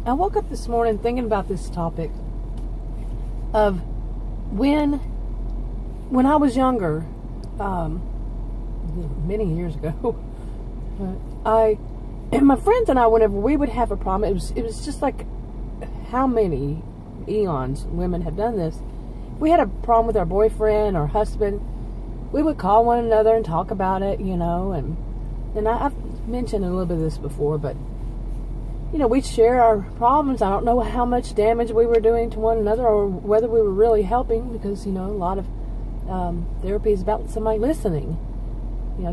I woke up this morning thinking about this topic of when I was younger, many years ago, and my friends and I, whenever we would have a problem, it was just like how many eons women have done this. If we had a problem with our boyfriend or husband, we would call one another and talk about it, and I've mentioned a little bit of this before, but we'd share our problems. I don't know how much damage we were doing to one another or whether we were really helping, because, a lot of therapy is about somebody listening.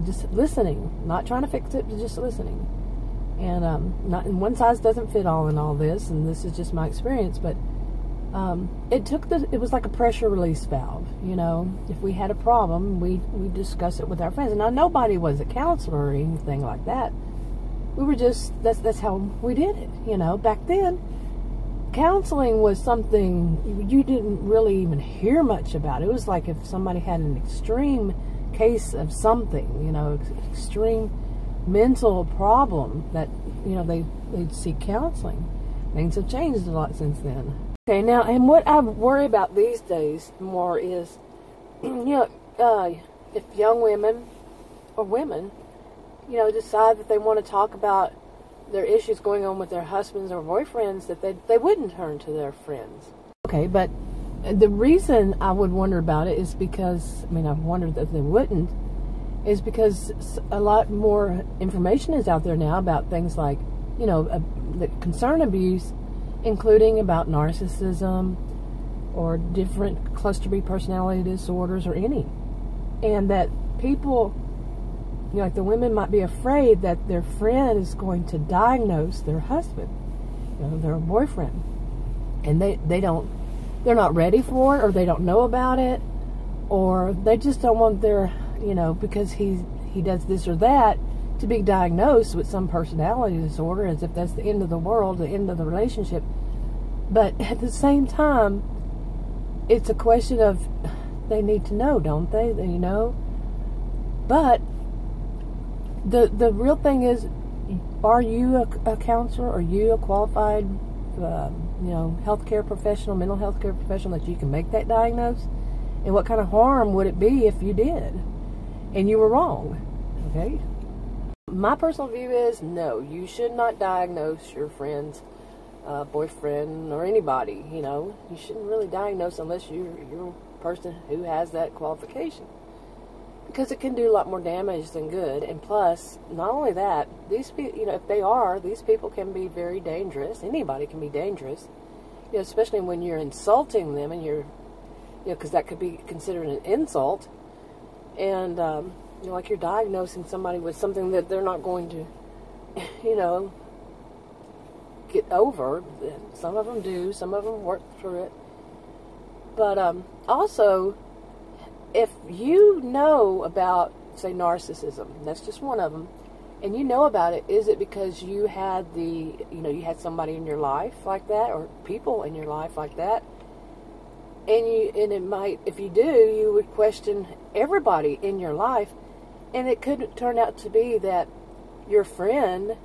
Just listening, not trying to fix it, but just listening. And one size doesn't fit all in all this, and this is just my experience, but it was like a pressure release valve. If we had a problem, we discuss it with our friends. And now nobody was a counselor or anything like that. We were just, that's how we did it. Back then, counseling was something you didn't really even hear much about. It was like if somebody had an extreme case of something, extreme mental problem, that, they'd seek counseling. Things have changed a lot since then. Okay, now, and what I worry about these days more is, if young women or women, decide that they want to talk about their issues going on with their husbands or boyfriends, that they wouldn't turn to their friends. Okay, but the reason I would wonder about it is because, I've wondered that they wouldn't, is because a lot more information is out there now about things like, the concern abuse, including about narcissism or different cluster B personality disorders or any. And that people, like the women might be afraid that their friend is going to diagnose their husband, their boyfriend. And they're not ready for it, or they don't know about it, or they just don't want their, because he does this or that, to be diagnosed with some personality disorder, as if that's the end of the world, the end of the relationship. But at the same time, it's a question of, they need to know, don't they? But the real thing is, are you a counselor? Are you a qualified, healthcare professional, mental health care professional, that you can make that diagnosis? And what kind of harm would it be if you did and you were wrong? Okay. My personal view is, no, you should not diagnose your friend's boyfriend or anybody. You shouldn't really diagnose unless you're a person who has that qualification, because it can do a lot more damage than good. And plus, not only that, these people, if these people can be very dangerous. Anybody can be dangerous, especially when you're insulting them, and because that could be considered an insult. And like you're diagnosing somebody with something that they're not going to, get over. Some of them do, some of them work through it. But also, if you know about, say, narcissism, that's just one of them, and you know about it, is it because you had you had somebody in your life like that, or people in your life like that? And it might, if you do, you would question everybody in your life, and it could turn out to be that your friend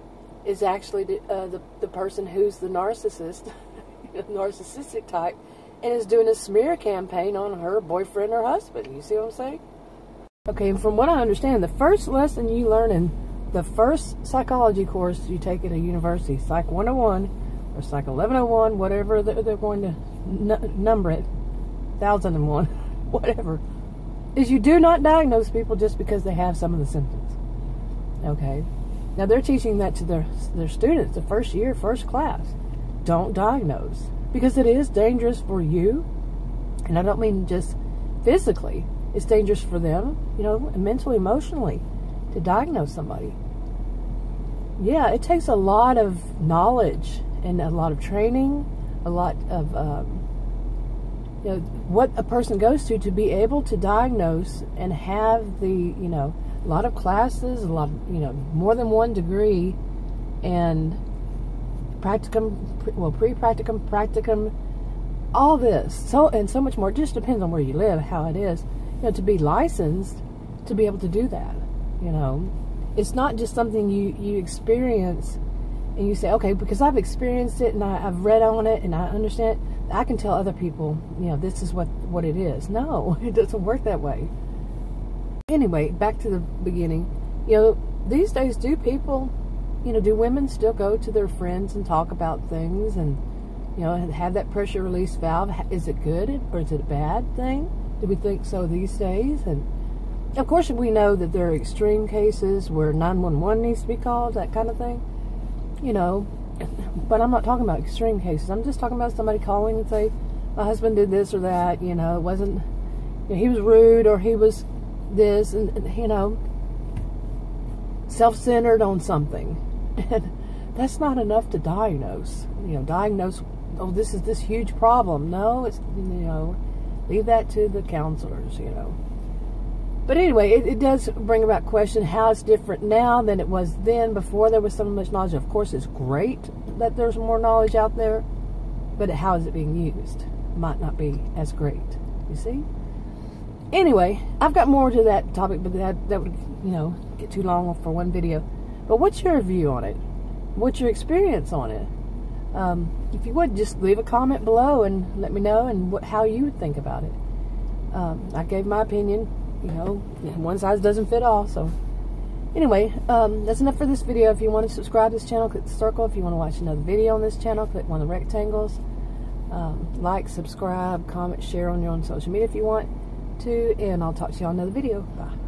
is actually the person who's the narcissist, narcissistic type, and is doing a smear campaign on her boyfriend or husband. You see what I'm saying? Okay, and from what I understand, the first lesson you learn in the first psychology course you take at a university, Psych 101 or Psych 1101, whatever they're going to number it, 1001, whatever, is you do not diagnose people just because they have some of the symptoms. Okay? Now, they're teaching that to their students, the first year, first class. Don't diagnose, because it is dangerous for you, and I don't mean just physically. It's dangerous for them, mentally, emotionally, to diagnose somebody. Yeah, it takes a lot of knowledge and a lot of training, a lot of what a person goes to be able to diagnose and have the, a lot of classes, a lot of, more than one degree, and practicum, pre-practicum, practicum, all this, so much more. It just depends on where you live, how it is, to be licensed to be able to do that. It's not just something you experience and you say, okay, because I've experienced it and I've read on it and I understand it, I can tell other people, this is what it is. No, it doesn't work that way. Anyway, back to the beginning. These days, do women still go to their friends and talk about things and, have that pressure release valve? Is it good or is it a bad thing? Do we think so these days? And of course, we know that there are extreme cases where 911 needs to be called, that kind of thing. But I'm not talking about extreme cases. I'm just talking about somebody calling and say, my husband did this or that, it wasn't, he was rude or he was this, and self-centered on something. And that's not enough to diagnose. Oh, this is this huge problem. No, it's, leave that to the counselors, But anyway, it does bring about question how it's different now than it was then, before there was so much knowledge. Of course, it's great that there's more knowledge out there, but how is it being used? Might not be as great, you see? Anyway, I've got more to that topic, but that would, get too long for one video. But what's your view on it? What's your experience on it? If you would, just leave a comment below and let me know and how you would think about it. I gave my opinion. One size doesn't fit all. So anyway, that's enough for this video. If you want to subscribe to this channel, click the circle. If you want to watch another video on this channel, click one of the rectangles. Like, subscribe, comment, share on your own social media if you want to, and I'll talk to you on another video. Bye.